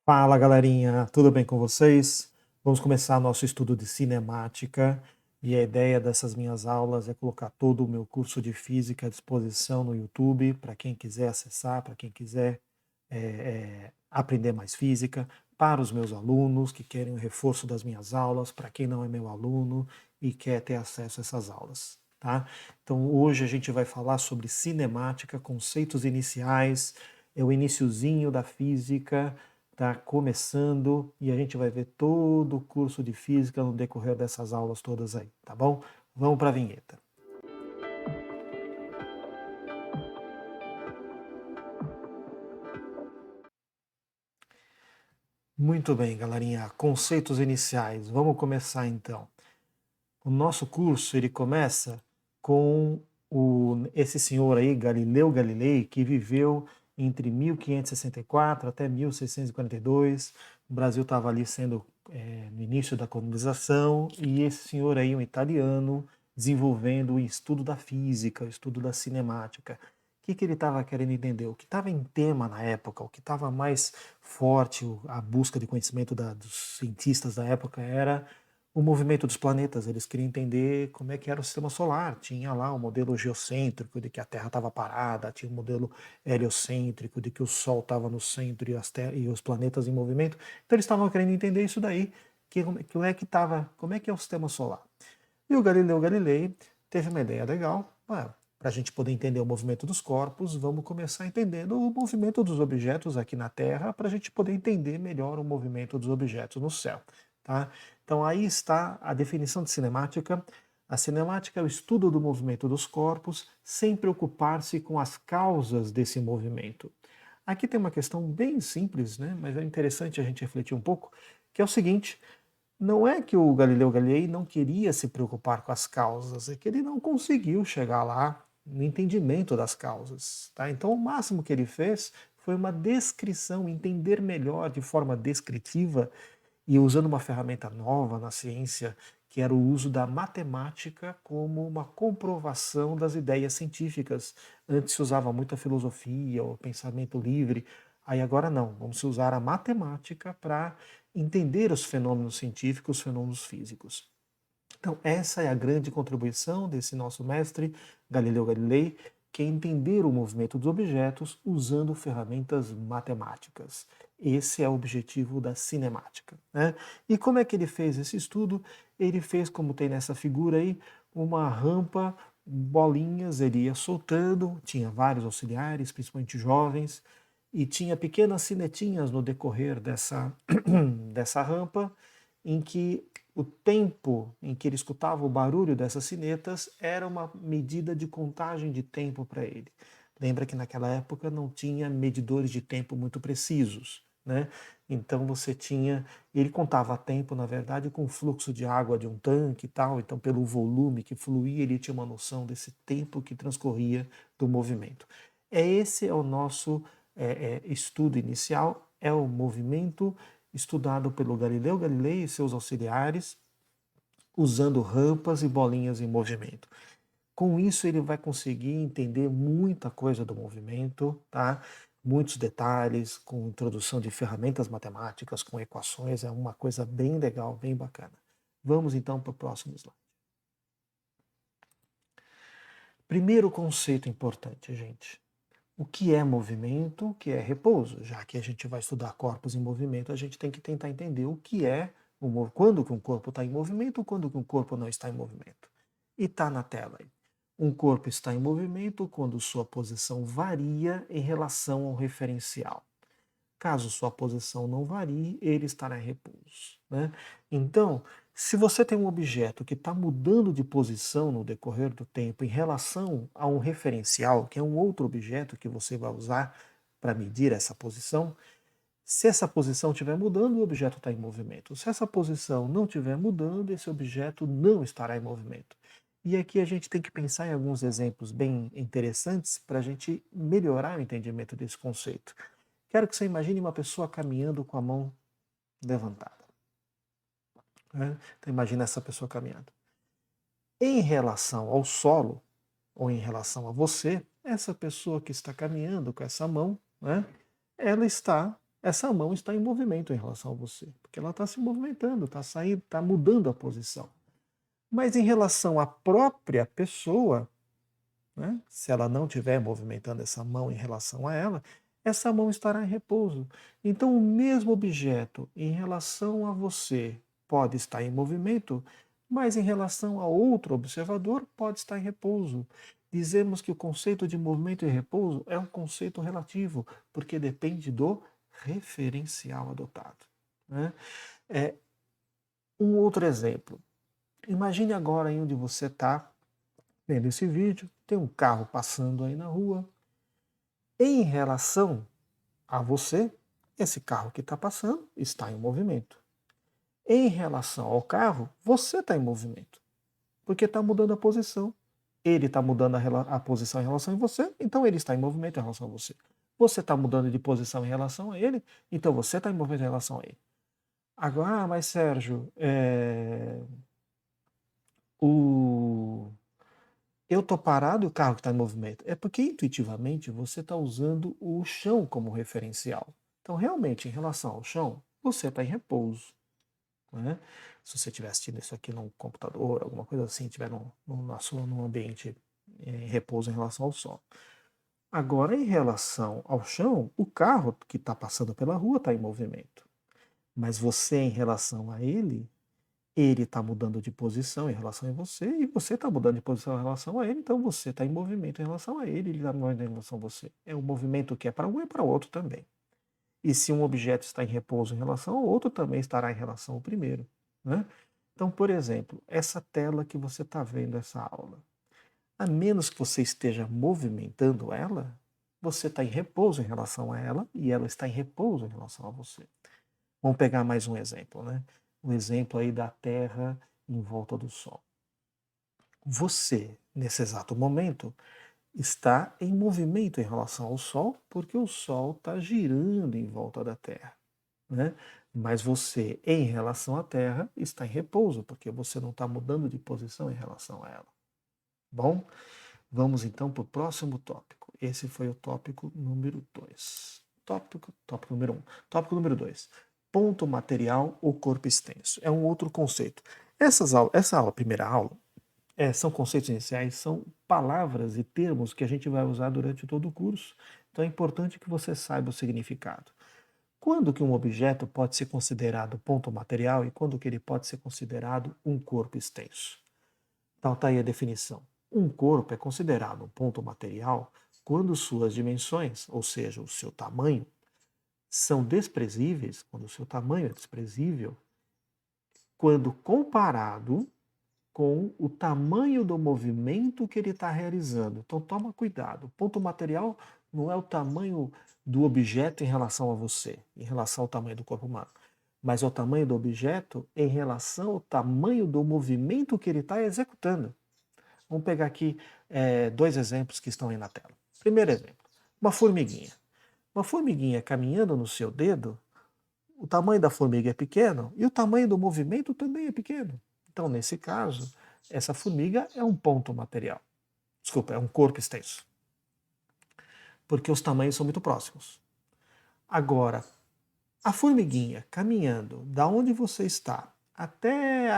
Fala galerinha, tudo bem com vocês? Vamos começar nosso estudo de cinemática e a ideia dessas minhas aulas é colocar todo o meu curso de física à disposição no YouTube para quem quiser acessar, para quem quiser aprender mais física, para os meus alunos que querem o reforço das minhas aulas, para quem não é meu aluno e quer ter acesso a essas aulas. Tá? Então hoje a gente vai falar sobre cinemática, conceitos iniciais, é o iniciozinho da física. Está começando e a gente vai ver todo o curso de física no decorrer dessas aulas todas aí, tá bom? Vamos para a vinheta. Muito bem, galerinha. Conceitos iniciais. Vamos começar então. O nosso curso ele começa com esse senhor aí, Galileu Galilei, que viveu entre 1564 até 1642. O Brasil estava ali sendo no início da colonização e esse senhor aí, um italiano, desenvolvendo o estudo da física, o estudo da cinemática. O que ele estava querendo entender? O que estava em tema na época, o que estava mais forte, a busca de conhecimento dos cientistas da época era o movimento dos planetas. Eles queriam entender como é que era o sistema solar. Tinha lá o modelo geocêntrico, de que a Terra estava parada, tinha o modelo heliocêntrico, de que o Sol estava no centro e os planetas em movimento. Então eles estavam querendo entender isso daí, como é que é o sistema solar. E o Galileu Galilei teve uma ideia legal. Para a gente poder entender o movimento dos corpos, vamos começar entendendo o movimento dos objetos aqui na Terra, para a gente poder entender melhor o movimento dos objetos no céu. Tá? Então aí está a definição de cinemática. A cinemática é o estudo do movimento dos corpos, sem preocupar-se com as causas desse movimento. Aqui tem uma questão bem simples, né? Mas é interessante a gente refletir um pouco, que é o seguinte: não é que o Galileu Galilei não queria se preocupar com as causas, é que ele não conseguiu chegar lá no entendimento das causas. Tá? Então, o máximo que ele fez foi uma descrição, entender melhor de forma descritiva e usando uma ferramenta nova na ciência, que era o uso da matemática como uma comprovação das ideias científicas. Antes se usava muito a filosofia, o pensamento livre, aí agora não, vamos usar a matemática para entender os fenômenos científicos, os fenômenos físicos. Então, essa é a grande contribuição desse nosso mestre, Galileu Galilei, que é entender o movimento dos objetos usando ferramentas matemáticas. Esse é o objetivo da cinemática. Né? E como é que ele fez esse estudo? Ele fez, como tem nessa figura aí, uma rampa, bolinhas, ele ia soltando, tinha vários auxiliares, principalmente jovens, e tinha pequenas sinetinhas no decorrer dessa rampa, em que o tempo em que ele escutava o barulho dessas sinetas era uma medida de contagem de tempo para ele. Lembra que naquela época não tinha medidores de tempo muito precisos, né? Então você tinha, ele contava tempo, na verdade, com o fluxo de água de um tanque e tal, então pelo volume que fluía, ele tinha uma noção desse tempo que transcorria do movimento. Esse é o nosso estudo inicial, é o movimento estudado pelo Galileu Galilei e seus auxiliares, usando rampas e bolinhas em movimento. Com isso, ele vai conseguir entender muita coisa do movimento, tá? Muitos detalhes, com introdução de ferramentas matemáticas, com equações, é uma coisa bem legal, bem bacana. Vamos então para o próximo slide. Primeiro conceito importante, gente. O que é movimento, o que é repouso? Já que a gente vai estudar corpos em movimento, a gente tem que tentar entender o que é, quando que um corpo está em movimento, quando que um corpo não está em movimento. E está na tela aí. Um corpo está em movimento quando sua posição varia em relação ao referencial. Caso sua posição não varie, ele estará em repouso. Né? Então, se você tem um objeto que está mudando de posição no decorrer do tempo em relação a um referencial, que é um outro objeto que você vai usar para medir essa posição, se essa posição estiver mudando, o objeto está em movimento. Se essa posição não estiver mudando, esse objeto não estará em movimento. E aqui a gente tem que pensar em alguns exemplos bem interessantes para a gente melhorar o entendimento desse conceito. Quero que você imagine uma pessoa caminhando com a mão levantada. Né? Então imagine essa pessoa caminhando. Em relação ao solo, ou em relação a você, essa pessoa que está caminhando com essa mão, né, ela está essa mão está em movimento em relação a você, porque ela está se movimentando, está saindo, está mudando a posição. Mas em relação à própria pessoa, né, se ela não estiver movimentando essa mão em relação a ela, essa mão estará em repouso. Então, o mesmo objeto em relação a você pode estar em movimento, mas em relação a outro observador pode estar em repouso. Dizemos que o conceito de movimento e repouso é um conceito relativo, porque depende do referencial adotado. Né? É, um outro exemplo. Imagine agora em onde você está vendo esse vídeo, tem um carro passando aí na rua. Em relação a você, esse carro que está passando está em movimento. Em relação ao carro, você está em movimento, porque está mudando a posição. Ele está mudando a posição em relação a você, então ele está em movimento em relação a você. Você está mudando de posição em relação a ele, então você está em movimento em relação a ele. Agora, mas Sérgio, eu estou parado e o carro que está em movimento. É porque intuitivamente você está usando o chão como referencial. Então, realmente, em relação ao chão, você está em repouso. Né? Se você estiver assistindo isso aqui num computador, alguma coisa assim, estiver num ambiente em repouso em relação ao sol. Agora, em relação ao chão, o carro que está passando pela rua está em movimento. Mas você, em relação a ele está mudando de posição em relação a você e você está mudando de posição em relação a ele, então você está em movimento em relação a ele está em movimento em relação a você. É um movimento que é para um e para o outro também. E se um objeto está em repouso em relação ao outro, também estará em relação ao primeiro. Né? Então, por exemplo, essa tela que você está vendo, essa aula, a menos que você esteja movimentando ela, você está em repouso em relação a ela e ela está em repouso em relação a você. Vamos pegar mais um exemplo, né? Um exemplo aí da Terra em volta do Sol. Você, nesse exato momento, está em movimento em relação ao Sol, porque o Sol está girando em volta da Terra. Né? Mas você, em relação à Terra, está em repouso, porque você não está mudando de posição em relação a ela. Bom, vamos então para o próximo tópico. Esse foi o tópico número 2. Tópico número 1. Tópico número 2. Ponto material ou corpo extenso. É um outro conceito. Essa aula, primeira aula, são conceitos iniciais, são palavras e termos que a gente vai usar durante todo o curso. Então é importante que você saiba o significado. Quando que um objeto pode ser considerado ponto material e quando que ele pode ser considerado um corpo extenso? Então está aí a definição. Um corpo é considerado um ponto material quando suas dimensões, ou seja, o seu tamanho, são desprezíveis, quando o seu tamanho é desprezível, quando comparado com o tamanho do movimento que ele está realizando. Então toma cuidado. O ponto material não é o tamanho do objeto em relação a você, em relação ao tamanho do corpo humano, mas é o tamanho do objeto em relação ao tamanho do movimento que ele está executando. Vamos pegar aqui dois exemplos que estão aí na tela. Primeiro exemplo, uma formiguinha. Uma formiguinha caminhando no seu dedo, o tamanho da formiga é pequeno e o tamanho do movimento também é pequeno. Então, nesse caso, essa formiga é um ponto material. Desculpa, é um corpo extenso. Porque os tamanhos são muito próximos. Agora, a formiguinha caminhando da onde você está até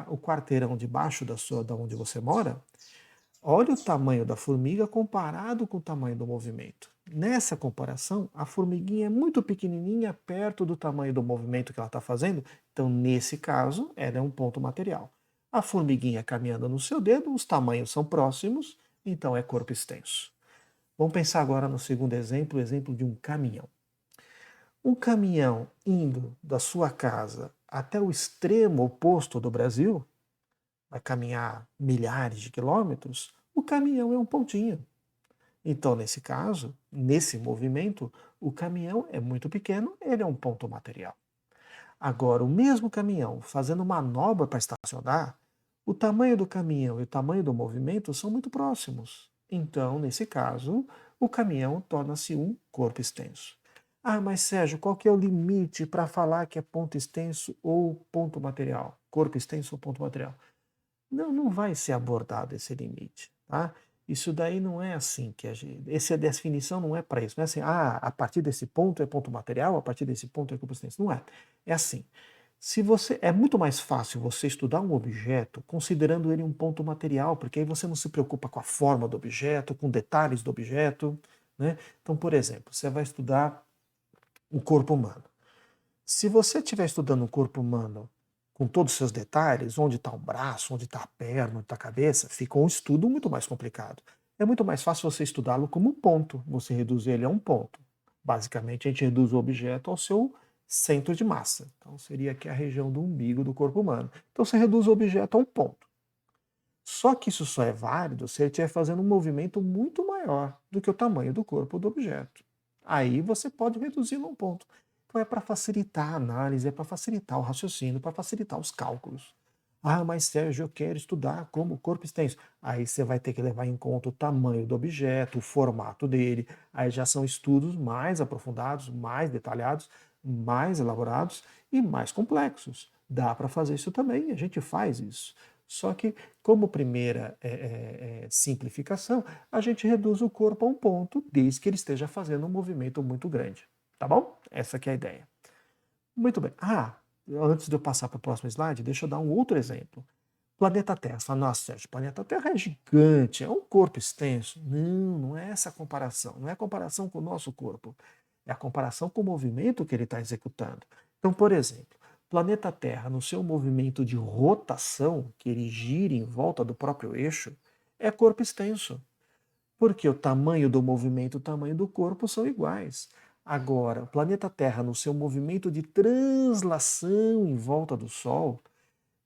o quarteirão debaixo da onde você mora, olha o tamanho da formiga comparado com o tamanho do movimento. Nessa comparação, a formiguinha é muito pequenininha perto do tamanho do movimento que ela está fazendo, então nesse caso, ela é um ponto material. A formiguinha caminhando no seu dedo, os tamanhos são próximos, então é corpo extenso. Vamos pensar agora no segundo exemplo, o exemplo de um caminhão. Um caminhão indo da sua casa até o extremo oposto do Brasil, vai caminhar milhares de quilômetros, o caminhão é um pontinho. Então, nesse caso, nesse movimento, o caminhão é muito pequeno, ele é um ponto material. Agora, o mesmo caminhão fazendo manobra para estacionar, o tamanho do caminhão e o tamanho do movimento são muito próximos. Então, nesse caso, o caminhão torna-se um corpo extenso. Ah, mas Sérgio, qual que é o limite para falar que é ponto extenso ou ponto material? Corpo extenso ou ponto material? Não vai ser abordado esse limite. Tá? Isso daí não é assim que essa definição não é para isso. Não é assim, a partir desse ponto é ponto material, a partir desse ponto é corpo extenso. Não é. É assim. Se você é muito mais fácil você estudar um objeto considerando ele um ponto material, porque aí você não se preocupa com a forma do objeto, com detalhes do objeto, né? Então, por exemplo, você vai estudar o corpo humano. Se você estiver estudando o corpo humano com todos os seus detalhes, onde está o braço, onde está a perna, onde está a cabeça, fica um estudo muito mais complicado. É muito mais fácil você estudá-lo como um ponto, você reduz ele a um ponto. Basicamente, a gente reduz o objeto ao seu centro de massa. Então, seria aqui a região do umbigo do corpo humano. Então, você reduz o objeto a um ponto. Só que isso só é válido se ele estiver fazendo um movimento muito maior do que o tamanho do corpo do objeto. Aí você pode reduzir num ponto. Então é para facilitar a análise, é para facilitar o raciocínio, para facilitar os cálculos. Ah, mas Sérgio, eu quero estudar como o corpo extenso. Aí você vai ter que levar em conta o tamanho do objeto, o formato dele. Aí já são estudos mais aprofundados, mais detalhados, mais elaborados e mais complexos. Dá para fazer isso também, a gente faz isso. Só que, como primeira simplificação, a gente reduz o corpo a um ponto, desde que ele esteja fazendo um movimento muito grande. Tá bom? Essa que é a ideia. Muito bem. Antes de eu passar para o próximo slide, deixa eu dar um outro exemplo. Planeta Terra. Você fala, nossa, Sérgio, o planeta Terra é gigante, é um corpo extenso. Não, não é essa a comparação. Não é a comparação com o nosso corpo. É a comparação com o movimento que ele está executando. Então, por exemplo, o planeta Terra, no seu movimento de rotação, que ele gira em volta do próprio eixo, é corpo extenso. Porque o tamanho do movimento e o tamanho do corpo são iguais. Agora, o planeta Terra, no seu movimento de translação em volta do Sol,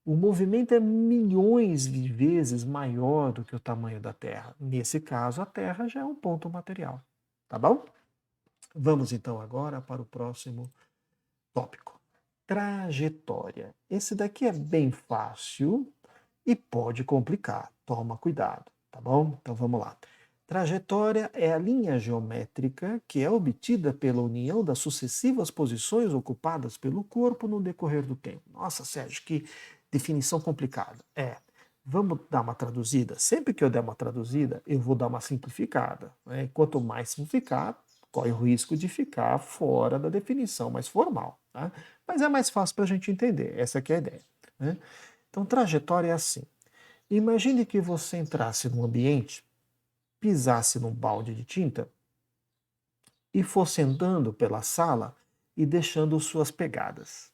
o movimento é milhões de vezes maior do que o tamanho da Terra. Nesse caso, a Terra já é um ponto material. Tá bom? Vamos então agora para o próximo tópico. Trajetória. Esse daqui é bem fácil e pode complicar. Toma cuidado, tá bom? Então vamos lá. Trajetória é a linha geométrica que é obtida pela união das sucessivas posições ocupadas pelo corpo no decorrer do tempo. Nossa, Sérgio, que definição complicada. Vamos dar uma traduzida? Sempre que eu der uma traduzida, eu vou dar uma simplificada. Né? Quanto mais simplificar, corre o risco de ficar fora da definição mais formal. Tá? Mas é mais fácil para a gente entender, essa aqui é a ideia. Né? Então, trajetória é assim. Imagine que você entrasse num ambiente, pisasse num balde de tinta e fosse andando pela sala e deixando suas pegadas.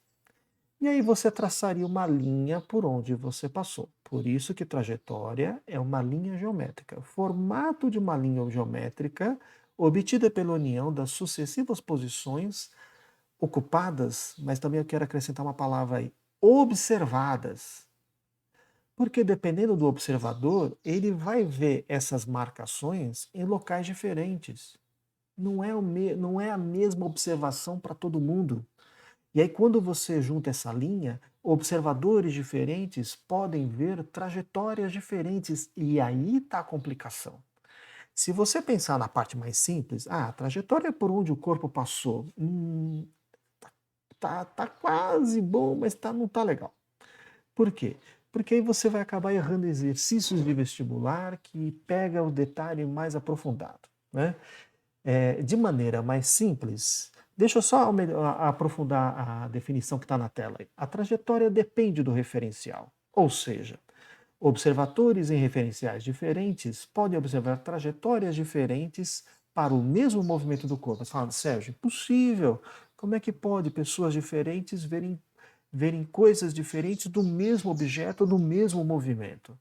E aí você traçaria uma linha por onde você passou. Por isso que trajetória é uma linha geométrica. O formato de uma linha geométrica obtida pela união das sucessivas posições ocupadas, mas também eu quero acrescentar uma palavra aí, observadas. Porque dependendo do observador, ele vai ver essas marcações em locais diferentes. Não é a mesma observação para todo mundo. E aí, quando você junta essa linha, observadores diferentes podem ver trajetórias diferentes. E aí está a complicação. Se você pensar na parte mais simples, a trajetória é por onde o corpo passou. Tá quase bom, mas não tá legal. Por quê? Porque aí você vai acabar errando exercícios de vestibular que pega o detalhe mais aprofundado. Né? De maneira mais simples, deixa eu só aprofundar a definição que está na tela. A trajetória depende do referencial, ou seja, observadores em referenciais diferentes podem observar trajetórias diferentes para o mesmo movimento do corpo. Você fala, Sérgio, impossível. Como é que pode pessoas diferentes verem coisas diferentes do mesmo objeto, do mesmo movimento?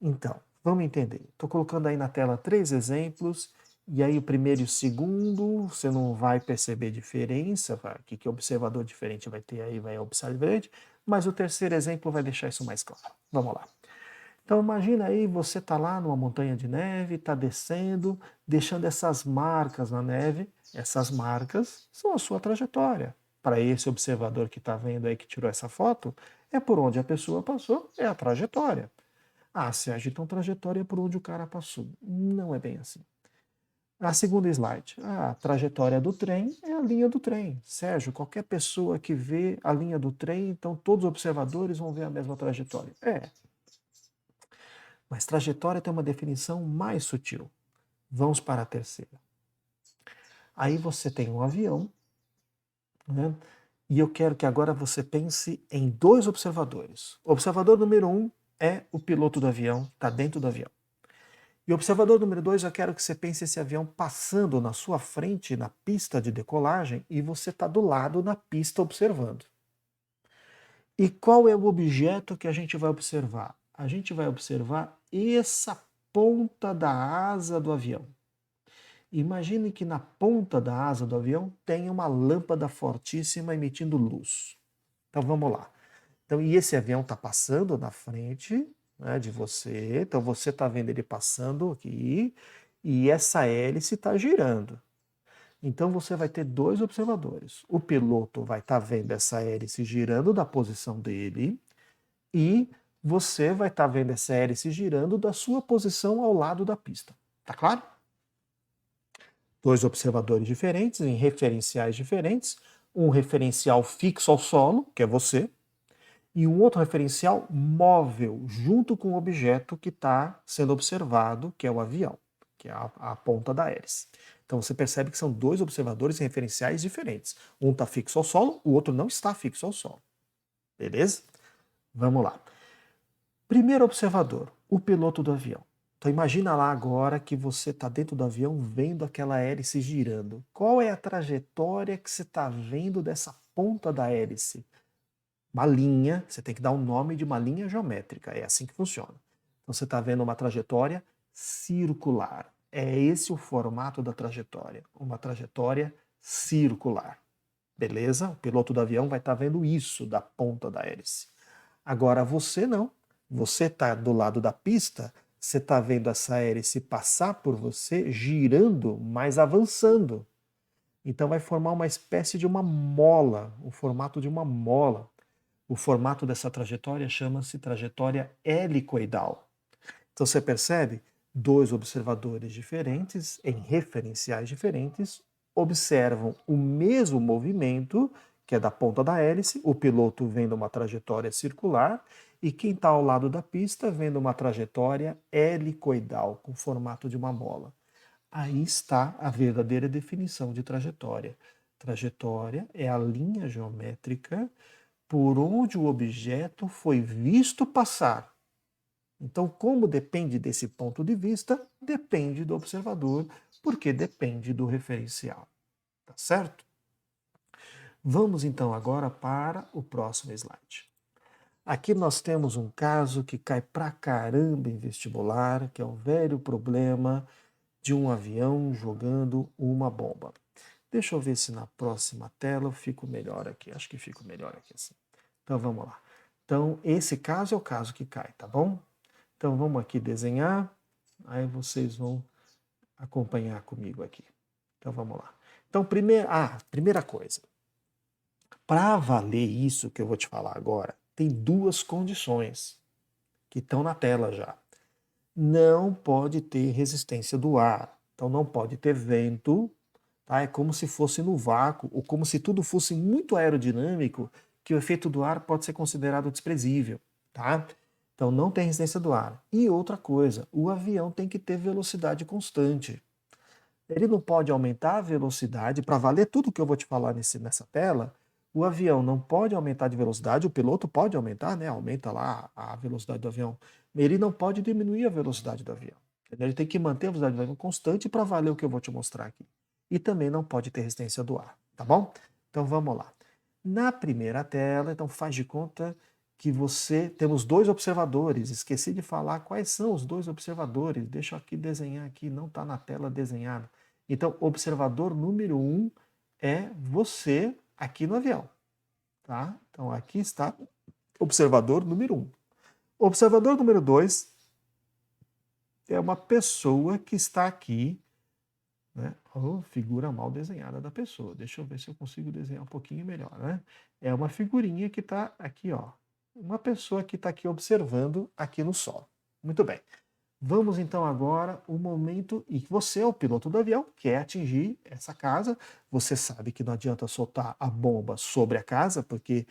Então, vamos entender. Estou colocando aí na tela 3 exemplos, e aí o primeiro e o segundo, você não vai perceber diferença, que observador diferente vai ter aí, vai observar diferente, mas o terceiro exemplo vai deixar isso mais claro. Vamos lá. Então imagina aí, você está lá numa montanha de neve, está descendo, deixando essas marcas na neve. Essas marcas são a sua trajetória. Para esse observador que está vendo aí, que tirou essa foto, é por onde a pessoa passou, é a trajetória. Sérgio, então trajetória é por onde o cara passou. Não é bem assim. A segunda slide. A trajetória do trem é a linha do trem. Sérgio, qualquer pessoa que vê a linha do trem, então todos os observadores vão ver a mesma trajetória. Mas trajetória tem uma definição mais sutil. Vamos para a terceira. Aí você tem um avião, né? E eu quero que agora você pense em dois observadores. O observador número 1 é o piloto do avião, está dentro do avião. E o observador número 2, eu quero que você pense esse avião passando na sua frente na pista de decolagem e você está do lado na pista observando. E qual é o objeto que a gente vai observar? A gente vai observar essa ponta da asa do avião. Imagine que na ponta da asa do avião tem uma lâmpada fortíssima emitindo luz. Então vamos lá. Então, e esse avião está passando na frente, né, de você. Então você está vendo ele passando aqui e essa hélice está girando. Então você vai ter dois observadores. O piloto vai estar vendo essa hélice girando da posição dele e você vai estar vendo essa hélice girando da sua posição ao lado da pista. Tá claro? Dois observadores diferentes, em referenciais diferentes. Um referencial fixo ao solo, que é você, e um outro referencial móvel, junto com o objeto que está sendo observado, que é o avião, que é a ponta da hélice. Então você percebe que são dois observadores em referenciais diferentes. Um está fixo ao solo, o outro não está fixo ao solo. Beleza? Vamos lá. Primeiro observador, o piloto do avião. Então imagina lá agora que você está dentro do avião vendo aquela hélice girando. Qual é a trajetória que você está vendo dessa ponta da hélice? Uma linha, você tem que dar o nome de uma linha geométrica, é assim que funciona. Então você está vendo uma trajetória circular. É esse o formato da trajetória, uma trajetória circular. Beleza? O piloto do avião vai estar vendo isso da ponta da hélice. Agora você não. Você está do lado da pista, você está vendo essa hélice passar por você, girando, mas avançando. Então vai formar uma espécie de uma mola, o formato de uma mola. O formato dessa trajetória chama-se trajetória helicoidal. Então você percebe? Dois observadores diferentes, em referenciais diferentes, observam o mesmo movimento, que é da ponta da hélice, o piloto vendo uma trajetória circular, e quem está ao lado da pista vendo uma trajetória helicoidal, com o formato de uma mola. Aí está a verdadeira definição de trajetória. Trajetória é a linha geométrica por onde o objeto foi visto passar. Então, como depende desse ponto de vista, depende do observador, porque depende do referencial. Tá certo? Vamos então agora para o próximo slide. Aqui nós temos um caso que cai pra caramba em vestibular, que é o velho problema de um avião jogando uma bomba. Deixa eu ver se na próxima tela eu fico melhor aqui. Acho que fico melhor aqui assim. Então vamos lá. Então esse caso é o caso que cai, tá bom? Então vamos aqui desenhar, aí vocês vão acompanhar comigo aqui. Então vamos lá. Então primeira coisa, para valer isso que eu vou te falar agora, tem duas condições que estão na tela já. Não pode ter resistência do ar, então não pode ter vento, tá? É como se fosse no vácuo, ou como se tudo fosse muito aerodinâmico, que o efeito do ar pode ser considerado desprezível, tá? Então não tem resistência do ar. E outra coisa, o avião tem que ter velocidade constante. Ele não pode aumentar a velocidade, para valer tudo que eu vou te falar nessa tela, o avião não pode aumentar de velocidade, o piloto pode aumentar, né? Aumenta lá a velocidade do avião. Ele não pode diminuir a velocidade do avião. Ele tem que manter a velocidade do avião constante para valer o que eu vou te mostrar aqui. E também não pode ter resistência do ar, tá bom? Então vamos lá. Na primeira tela, então faz de conta que temos dois observadores. Esqueci de falar quais são os dois observadores. Deixa eu aqui desenhar aqui, não está na tela desenhado. Então, observador número 1 é você aqui no avião, tá? Então aqui está observador número 1. Observador número 2 é uma pessoa que está aqui, né? Oh, figura mal desenhada da pessoa. Deixa eu ver se eu consigo desenhar um pouquinho melhor, né? É uma figurinha que está aqui, ó. Uma pessoa que está aqui observando aqui no solo. Muito bem. Vamos então agora o momento em que você é o piloto do avião, quer atingir essa casa. Você sabe que não adianta soltar a bomba sobre a casa, porque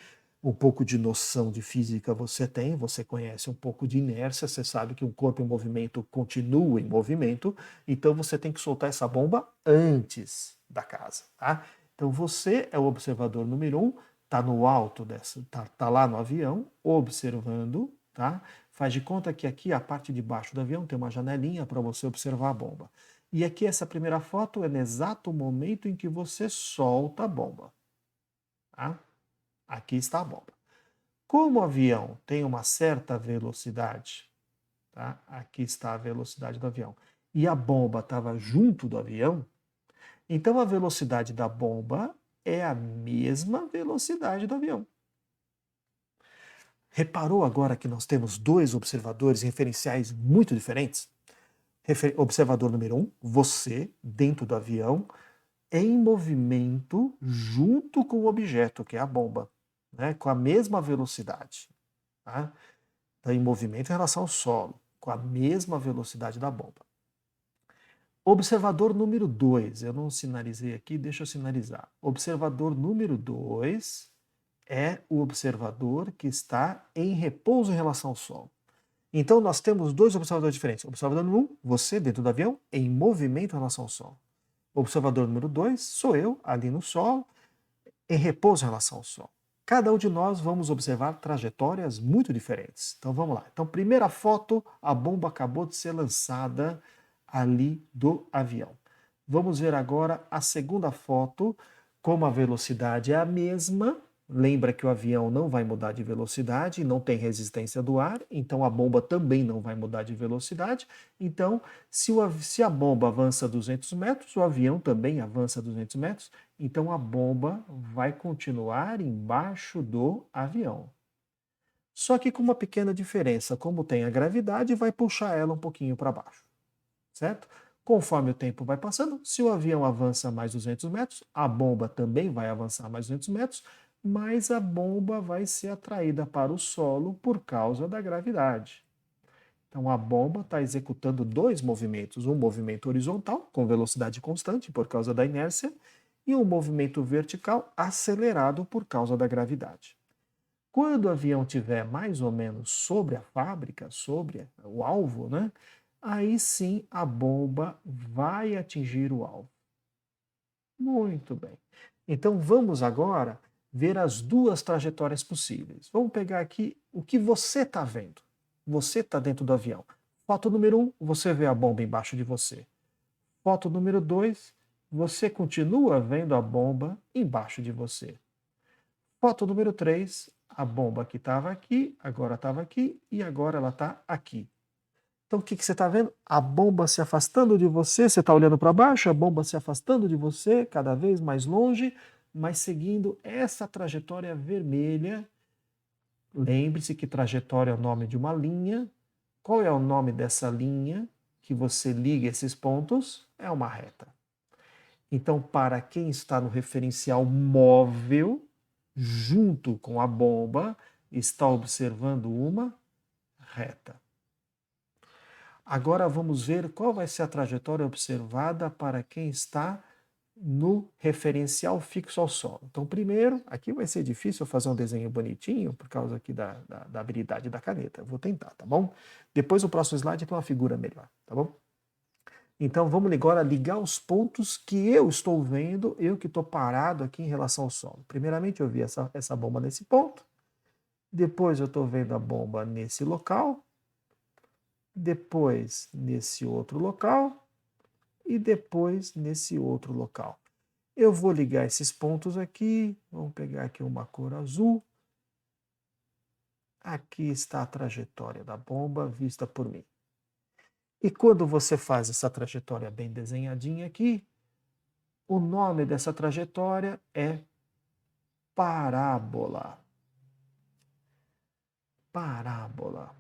um pouco de noção de física você tem, você conhece um pouco de inércia, você sabe que um corpo em movimento continua em movimento, então você tem que soltar essa bomba antes da casa, tá? Então você é o observador número 1, tá no alto dessa, tá lá no avião, observando, tá? Faz de conta que aqui a parte de baixo do avião tem uma janelinha para você observar a bomba. E aqui essa primeira foto é no exato momento em que você solta a bomba, tá? Aqui está a bomba. Como o avião tem uma certa velocidade, tá? Aqui está a velocidade do avião, e a bomba estava junto do avião, então a velocidade da bomba é a mesma velocidade do avião. Reparou agora que nós temos dois observadores referenciais muito diferentes? Observador número 1, você, dentro do avião, em movimento junto com o objeto, que é a bomba, né, com a mesma velocidade. Tá? Então, em movimento em relação ao solo, com a mesma velocidade da bomba. Observador número 2, eu não sinalizei aqui, deixa eu sinalizar. Observador número 2 é o observador que está em repouso em relação ao solo. Então, nós temos dois observadores diferentes. Observador número 1, você dentro do avião, em movimento em relação ao solo. Observador número 2, sou eu, ali no solo, em repouso em relação ao Sol. Cada um de nós vamos observar trajetórias muito diferentes. Então vamos lá. Então, primeira foto, a bomba acabou de ser lançada ali do avião. Vamos ver agora a segunda foto, como a velocidade é a mesma. Lembra que o avião não vai mudar de velocidade, não tem resistência do ar, então a bomba também não vai mudar de velocidade. Então, se a bomba avança 200 metros, o avião também avança 200 metros, então a bomba vai continuar embaixo do avião. Só que com uma pequena diferença, como tem a gravidade, vai puxar ela um pouquinho para baixo, certo? Conforme o tempo vai passando, se o avião avança mais 200 metros, a bomba também vai avançar mais 200 metros, mas a bomba vai ser atraída para o solo por causa da gravidade. Então a bomba está executando dois movimentos, um movimento horizontal, com velocidade constante por causa da inércia, e um movimento vertical acelerado por causa da gravidade. Quando o avião estiver mais ou menos sobre a fábrica, sobre o alvo, né, aí sim a bomba vai atingir o alvo. Muito bem. Então vamos agora ver as duas trajetórias possíveis. Vamos pegar aqui o que você está vendo. Você está dentro do avião. Foto número 1, você vê a bomba embaixo de você. Foto número 2, você continua vendo a bomba embaixo de você. Foto número 3, a bomba que estava aqui, agora estava aqui e agora ela está aqui. Então o que você está vendo? A bomba se afastando de você, você está olhando para baixo, a bomba se afastando de você, cada vez mais longe, mas seguindo essa trajetória vermelha. Lembre-se que trajetória é o nome de uma linha. Qual é o nome dessa linha que você liga esses pontos? É uma reta. Então, para quem está no referencial móvel, junto com a bomba, está observando uma reta. Agora vamos ver qual vai ser a trajetória observada para quem está no referencial fixo ao solo. Então, primeiro, aqui vai ser difícil fazer um desenho bonitinho, por causa aqui da habilidade da caneta. Vou tentar, tá bom? Depois, o próximo slide é uma figura melhor, tá bom? Então, vamos agora ligar os pontos que eu estou vendo, eu que estou parado aqui em relação ao solo. Primeiramente, eu vi essa bomba nesse ponto. Depois, eu estou vendo a bomba nesse local. Depois, nesse outro local. E depois, nesse outro local. Eu vou ligar esses pontos aqui. Vamos pegar aqui uma cor azul. Aqui está a trajetória da bomba vista por mim. E quando você faz essa trajetória bem desenhadinha aqui, o nome dessa trajetória é parábola. Parábola.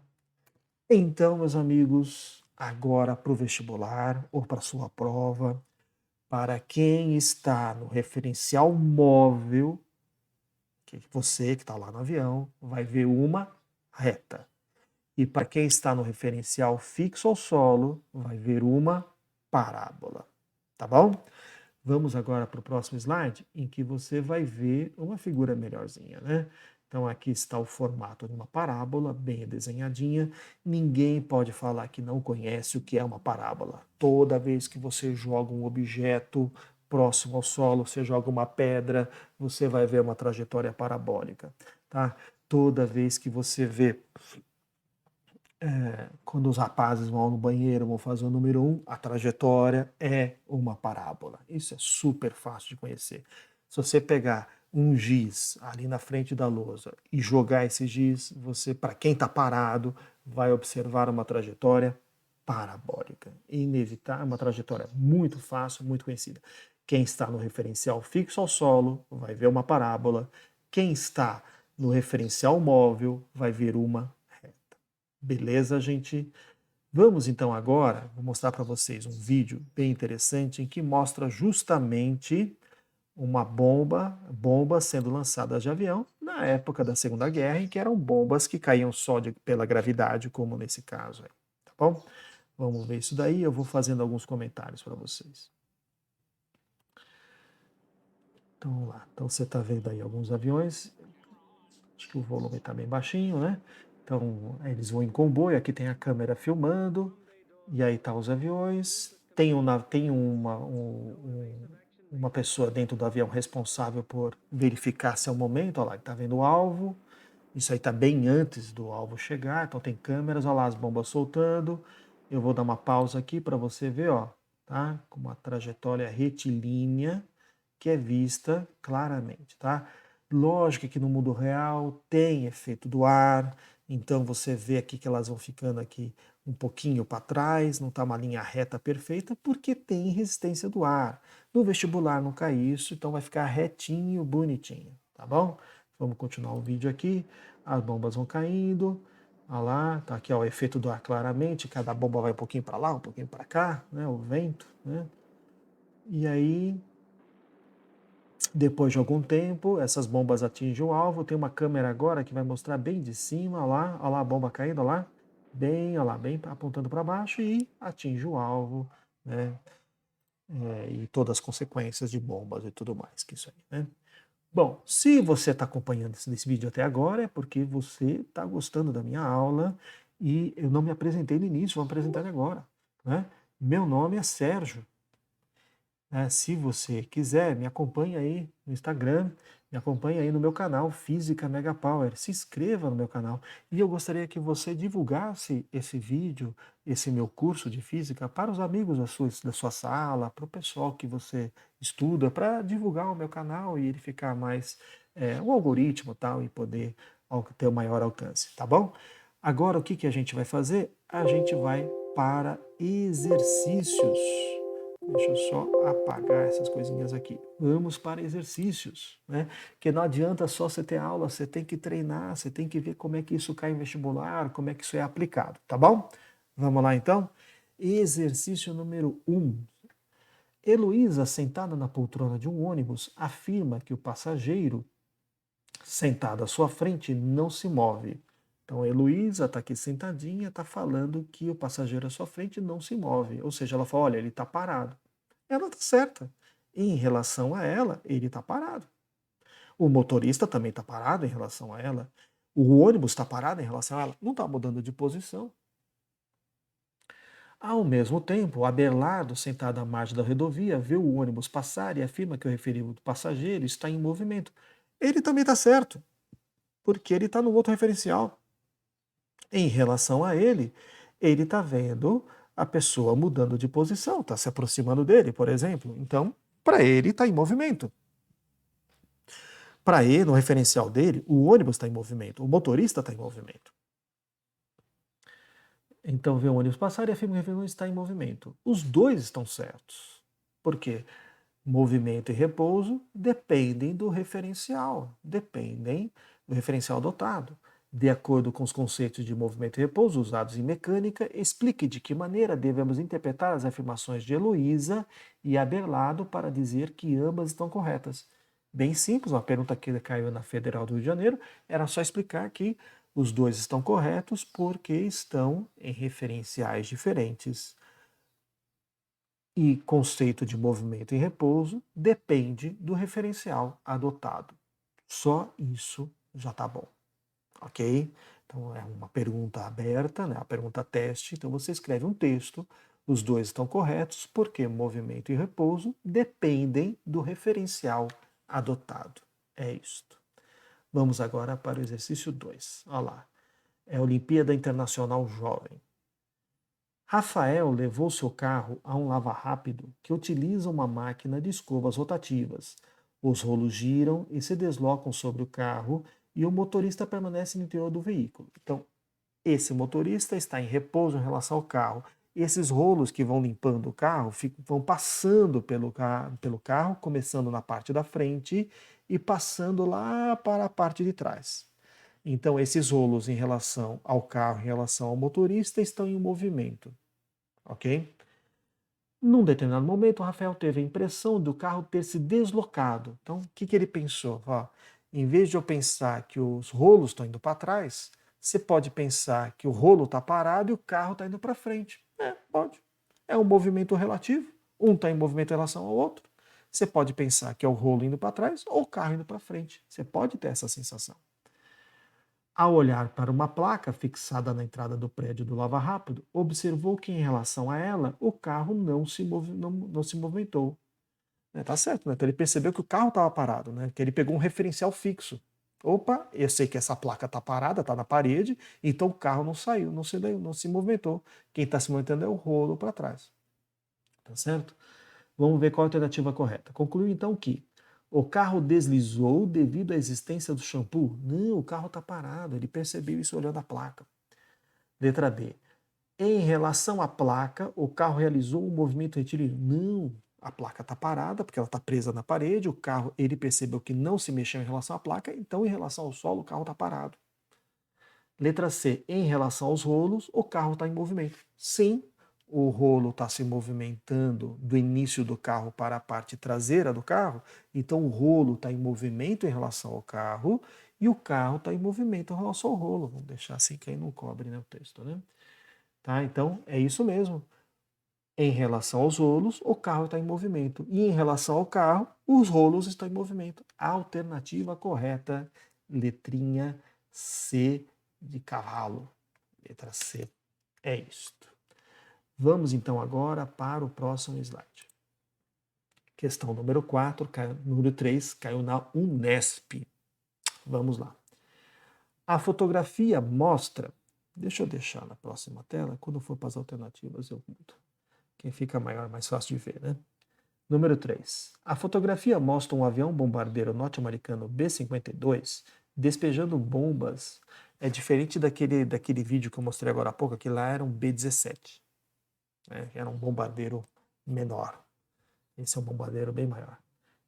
Então, meus amigos, agora para o vestibular ou para a sua prova, para quem está no referencial móvel, que você que está lá no avião, vai ver uma reta. E para quem está no referencial fixo ao solo, vai ver uma parábola. Tá bom? Vamos agora para o próximo slide, em que você vai ver uma figura melhorzinha, né? Então aqui está o formato de uma parábola, bem desenhadinha. Ninguém pode falar que não conhece o que é uma parábola. Toda vez que você joga um objeto próximo ao solo, você joga uma pedra, você vai ver uma trajetória parabólica, tá? Toda vez que você vê quando os rapazes vão no banheiro, vão fazer o número 1, a trajetória é uma parábola. Isso é super fácil de conhecer. Se você pegar um giz ali na frente da lousa e jogar esse giz, você, para quem está parado, vai observar uma trajetória parabólica. Inevitável, uma trajetória muito fácil, muito conhecida. Quem está no referencial fixo ao solo vai ver uma parábola. Quem está no referencial móvel vai ver uma reta. Beleza, gente? Vamos então agora, vou mostrar para vocês um vídeo bem interessante em que mostra justamente uma bomba sendo lançada de avião na época da Segunda Guerra, em que eram bombas que caíam só pela gravidade, como nesse caso aí, tá bom? Vamos ver isso daí, eu vou fazendo alguns comentários para vocês. Então vamos lá, então você está vendo aí alguns aviões, acho que o volume está bem baixinho, né? Então eles vão em comboio, aqui tem a câmera filmando, e aí tá os aviões, tem uma pessoa dentro do avião responsável por verificar se é o momento, olha lá, está vendo o alvo, isso aí está bem antes do alvo chegar, então tem câmeras, olha lá as bombas soltando, eu vou dar uma pausa aqui para você ver, ó, tá? Com uma trajetória retilínea que é vista claramente, tá? Lógico que no mundo real tem efeito do ar, então você vê aqui que elas vão ficando aqui um pouquinho para trás, não está uma linha reta perfeita, porque tem resistência do ar. No vestibular não cai isso, então vai ficar retinho, bonitinho, tá bom? Vamos continuar o vídeo aqui, as bombas vão caindo, olha lá, tá aqui ó, o efeito do ar claramente, cada bomba vai um pouquinho para lá, um pouquinho para cá, né, o vento, né? E aí depois de algum tempo, essas bombas atingem o alvo. Tem uma câmera agora que vai mostrar bem de cima, olha lá a bomba caindo, olha lá, bem apontando para baixo e atinge o alvo, né? E todas as consequências de bombas e tudo mais, que isso aí, né? Bom, se você está acompanhando esse vídeo até agora, é porque você está gostando da minha aula e eu não me apresentei no início, vou apresentar agora, né? Meu nome é Sérgio. Se você quiser, me acompanhe aí no Instagram, me acompanhe aí no meu canal Física Mega Power, se inscreva no meu canal. E eu gostaria que você divulgasse esse vídeo, esse meu curso de física, para os amigos da sua sala, para o pessoal que você estuda, para divulgar o meu canal e ele ficar mais, um algoritmo tal, e poder ter o maior alcance, tá bom? Agora o que a gente vai fazer? A gente vai para exercícios. Deixa eu só apagar essas coisinhas aqui. Vamos para exercícios, né? Que não adianta só você ter aula, você tem que treinar, você tem que ver como é que isso cai em vestibular, como é que isso é aplicado, tá bom? Vamos lá então? Exercício número 1. Heloísa, sentada na poltrona de um ônibus, afirma que o passageiro sentado à sua frente não se move. Então, a Heloísa está aqui sentadinha, está falando que o passageiro à sua frente não se move. Ou seja, ela fala, olha, ele está parado. Ela está certa. Em relação a ela, ele está parado. O motorista também está parado em relação a ela. O ônibus está parado em relação a ela. Não está mudando de posição. Ao mesmo tempo, Abelardo, sentado à margem da rodovia, vê o ônibus passar e afirma que o referido passageiro está em movimento. Ele também está certo, porque ele está no outro referencial. Em relação a ele está vendo a pessoa mudando de posição, está se aproximando dele, por exemplo. Então, para ele, está em movimento. Para ele, no referencial dele, o ônibus está em movimento, o motorista está em movimento. Então, vê o ônibus passar e afirma que o ônibus está em movimento. Os dois estão certos. Por quê? Movimento e repouso dependem do referencial adotado. De acordo com os conceitos de movimento e repouso usados em mecânica, explique de que maneira devemos interpretar as afirmações de Heloísa e Abelardo para dizer que ambas estão corretas. Bem simples, uma pergunta que caiu na Federal do Rio de Janeiro, era só explicar que os dois estão corretos porque estão em referenciais diferentes. E conceito de movimento e repouso depende do referencial adotado. Só isso já tá bom, ok? Então é uma pergunta aberta, né? A pergunta teste. Então você escreve um texto, os dois estão corretos, porque movimento e repouso dependem do referencial adotado. É isto. Vamos agora para o exercício 2. Olha lá. É a Olimpíada Internacional Jovem. Rafael levou seu carro a um lava-rápido que utiliza uma máquina de escovas rotativas. Os rolos giram e se deslocam sobre o carro e o motorista permanece no interior do veículo. Então, esse motorista está em repouso em relação ao carro. Esses rolos que vão limpando o carro vão passando pelo carro, começando na parte da frente e passando lá para a parte de trás. Então, esses rolos em relação ao carro, em relação ao motorista, estão em movimento, ok? Num determinado momento, o Rafael teve a impressão do carro ter se deslocado. Então, o que ele pensou? Em vez de eu pensar que os rolos estão indo para trás, você pode pensar que o rolo está parado e o carro está indo para frente. Pode. É um movimento relativo. Um está em movimento em relação ao outro. Você pode pensar que é o rolo indo para trás ou o carro indo para frente. Você pode ter essa sensação. Ao olhar para uma placa fixada na entrada do prédio do Lava Rápido, observou que, em relação a ela, o carro não se movimentou. Tá certo, né? Então ele percebeu que o carro estava parado, né? Que ele pegou um referencial fixo. Opa, eu sei que essa placa está parada, está na parede, então o carro não saiu, não se movimentou. Quem está se movimentando é o rolo para trás. Tá certo? Vamos ver qual a alternativa correta. Concluiu então que o carro deslizou devido à existência do shampoo? Não, o carro está parado, ele percebeu isso olhando a placa. Letra B. Em relação à placa, o carro realizou um movimento retilíneo? Não, a placa está parada porque ela está presa na parede, o carro ele percebeu que não se mexeu em relação à placa, então em relação ao solo o carro está parado. Letra C. Em relação aos rolos, o carro está em movimento. Sim, o rolo está se movimentando do início do carro para a parte traseira do carro, então o rolo está em movimento em relação ao carro e o carro está em movimento em relação ao rolo. Vamos deixar assim que aí não cobre, né, o texto, né? Tá? Então é isso mesmo. Em relação aos rolos, o carro está em movimento. E em relação ao carro, os rolos estão em movimento. A alternativa correta, letrinha C de cavalo. Letra C. É isto. Vamos então agora para o próximo slide. Questão número 4, número 3, caiu na Unesp. Vamos lá. A fotografia mostra. Deixa eu deixar na próxima tela. Quando for para as alternativas, eu mudo. Quem fica maior, mais fácil de ver, né? Número 3. A fotografia mostra um avião bombardeiro norte-americano B-52 despejando bombas. É diferente daquele vídeo que eu mostrei agora há pouco, que lá era um B-17. Né? Era um bombardeiro menor. Esse é um bombardeiro bem maior.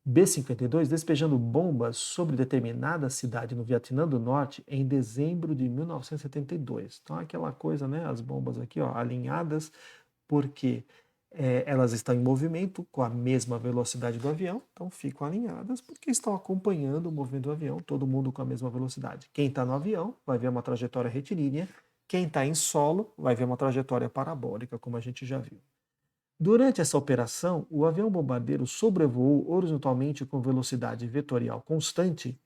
B-52 despejando bombas sobre determinada cidade no Vietnã do Norte em dezembro de 1972. Então aquela coisa, né? As bombas aqui, ó, alinhadas, porque elas estão em movimento com a mesma velocidade do avião, então ficam alinhadas porque estão acompanhando o movimento do avião, todo mundo com a mesma velocidade. Quem está no avião vai ver uma trajetória retilínea, quem está em solo vai ver uma trajetória parabólica, como a gente já viu. Durante essa operação, o avião bombardeiro sobrevoou horizontalmente com velocidade vetorial constante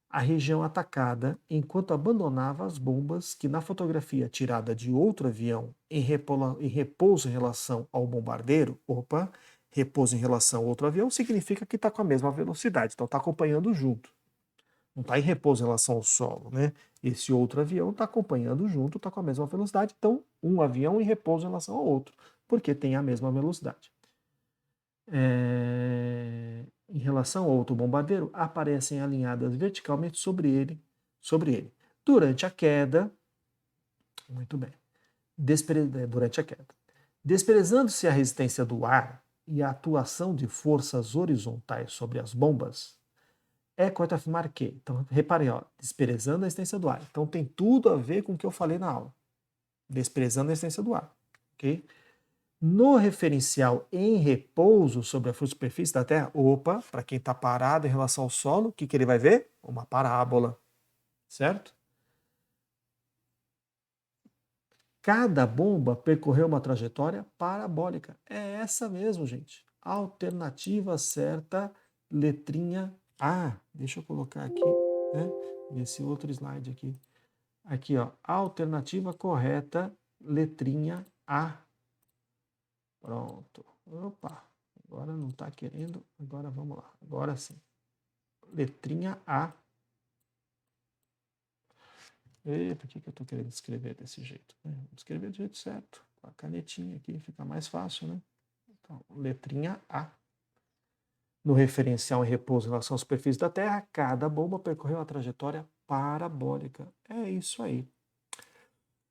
a região atacada enquanto abandonava as bombas que, na fotografia tirada de outro avião em repouso em relação ao bombardeiro, repouso em relação ao outro avião significa que está com a mesma velocidade, então está acompanhando junto. Não está em repouso em relação ao solo, né? Esse outro avião está acompanhando junto, está com a mesma velocidade, então um avião em repouso em relação ao outro, porque tem a mesma velocidade. Em relação ao outro bombardeiro, aparecem alinhadas verticalmente sobre ele. Durante a queda, muito bem, durante a queda. Desprezando-se a resistência do ar e a atuação de forças horizontais sobre as bombas, é correto afirmar que, então reparem, ó, desprezando a resistência do ar. Então tem tudo a ver com o que eu falei na aula. Desprezando a resistência do ar, ok? No referencial em repouso sobre a superfície da Terra, para quem está parado em relação ao solo, o que ele vai ver? Uma parábola, certo? Cada bomba percorreu uma trajetória parabólica. É essa mesmo, gente. Alternativa certa, letrinha A. Deixa eu colocar aqui né? Nesse outro slide aqui. Aqui, ó, alternativa correta, letrinha A. Pronto. Opa, agora não está querendo, agora vamos lá, agora sim. Letrinha A. E por que eu estou querendo escrever desse jeito? Vou escrever do jeito certo, com a canetinha aqui, fica mais fácil, né? Então, letrinha A. No referencial em repouso em relação à superfície da Terra, cada bomba percorreu a trajetória parabólica. É isso aí.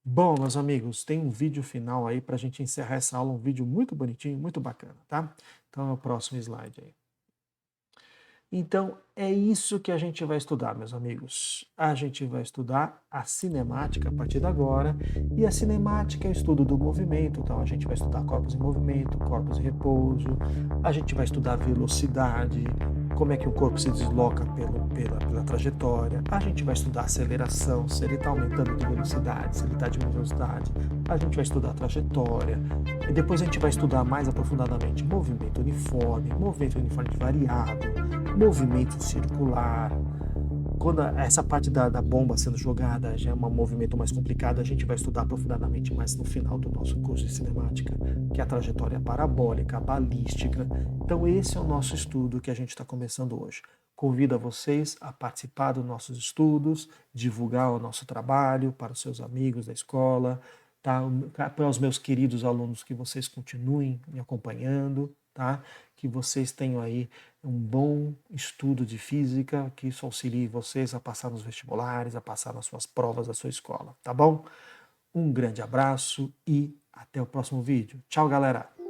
Bom, meus amigos, tem um vídeo final aí para a gente encerrar essa aula, um vídeo muito bonitinho, muito bacana, tá? Então é o próximo slide aí. Então, é isso que a gente vai estudar, meus amigos. A gente vai estudar a cinemática a partir de agora, e a cinemática é o estudo do movimento, então a gente vai estudar corpos em movimento, corpos em repouso, a gente vai estudar velocidade, como é que o corpo se desloca pela trajetória, a gente vai estudar aceleração, se ele está aumentando de velocidade, se ele está diminuindo de velocidade, a gente vai estudar a trajetória, e depois a gente vai estudar mais aprofundadamente movimento uniforme variado, movimento circular. Quando essa parte da bomba sendo jogada já é um movimento mais complicado, a gente vai estudar aprofundadamente mais no final do nosso curso de cinemática, que é a trajetória parabólica, a balística. Então esse é o nosso estudo que a gente está começando hoje. Convido a vocês a participar dos nossos estudos, divulgar o nosso trabalho para os seus amigos da escola, tá? Para os meus queridos alunos, que vocês continuem me acompanhando, tá? Que vocês tenham aí um bom estudo de física, que isso auxilie vocês a passar nos vestibulares, a passar nas suas provas da sua escola, tá bom? Um grande abraço e até o próximo vídeo. Tchau, galera!